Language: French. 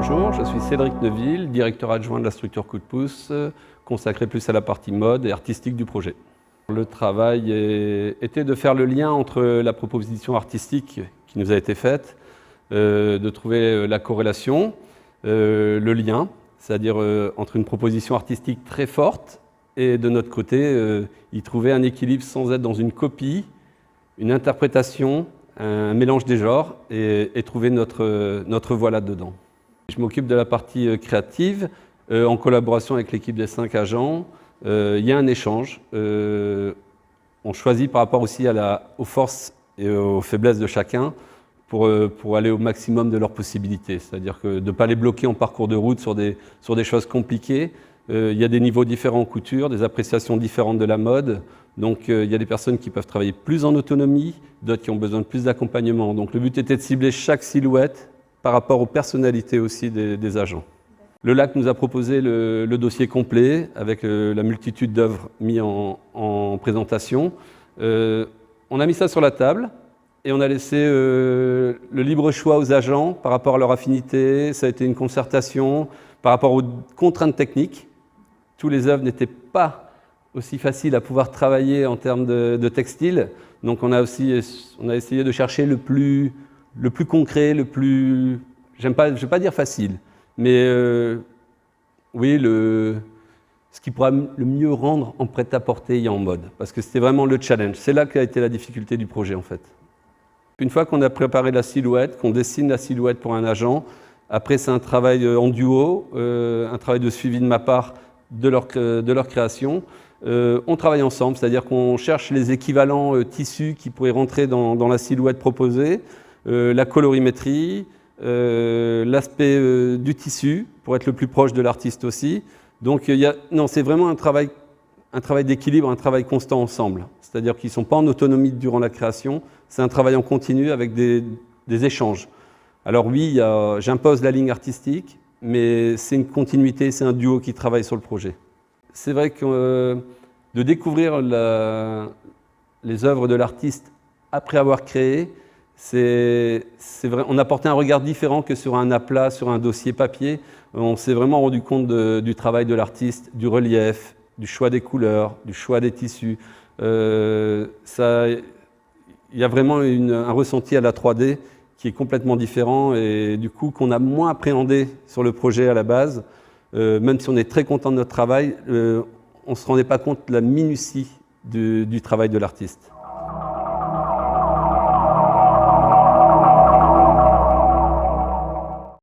Bonjour, je suis Cédric Neuville, directeur adjoint de la structure Coup de pouce, consacré plus à la partie mode et artistique du projet. Le travail était de faire le lien entre la proposition artistique qui nous a été faite, de trouver la corrélation, le lien, c'est-à-dire entre une proposition artistique très forte et de notre côté, y trouver un équilibre sans être dans une copie, une interprétation, un mélange des genres et trouver notre voie là-dedans. Je m'occupe de la partie créative, en collaboration avec l'équipe des 5 agents. Il y a un échange. On choisit par rapport aussi aux forces et aux faiblesses de chacun pour aller au maximum de leurs possibilités. C'est-à-dire que de ne pas les bloquer en parcours de route sur des choses compliquées. Il y a des niveaux différents en couture, des appréciations différentes de la mode. Donc il y a des personnes qui peuvent travailler plus en autonomie, d'autres qui ont besoin de plus d'accompagnement. Donc le but était de cibler chaque silhouette par rapport aux personnalités aussi des agents. Le LAC nous a proposé le dossier complet avec la multitude d'œuvres mises en présentation. On a mis ça sur la table et on a laissé le libre choix aux agents par rapport à leur affinité. Ça a été une concertation par rapport aux contraintes techniques. Tous les œuvres n'étaient pas aussi faciles à pouvoir travailler en termes de textile. Donc on a essayé de chercher le plus concret, le plus, je ne vais pas dire facile, mais oui, ce qui pourra le mieux rendre en prêt-à-porter et en mode. Parce que c'était vraiment le challenge. C'est là qu'a été la difficulté du projet en fait. Une fois qu'on a préparé la silhouette, qu'on dessine la silhouette pour un agent, après c'est un travail en duo, un travail de suivi de ma part de leur création. On travaille ensemble, c'est-à-dire qu'on cherche les équivalents tissus qui pourraient rentrer dans la silhouette proposée, la colorimétrie, l'aspect du tissu pour être le plus proche de l'artiste aussi. Donc c'est vraiment un travail d'équilibre, un travail constant ensemble. C'est-à-dire qu'ils ne sont pas en autonomie durant la création, c'est un travail en continu avec des échanges. Alors oui, j'impose la ligne artistique, mais c'est une continuité, c'est un duo qui travaille sur le projet. C'est vrai que de découvrir les œuvres de l'artiste après avoir créé, c'est vrai, on apportait un regard différent que sur un aplat, sur un dossier papier. On s'est vraiment rendu compte du travail de l'artiste, du relief, du choix des couleurs, du choix des tissus. Il y a vraiment un ressenti à la 3D qui est complètement différent et du coup qu'on a moins appréhendé sur le projet à la base. Même si on est très content de notre travail, on ne se rendait pas compte de la minutie du travail de l'artiste.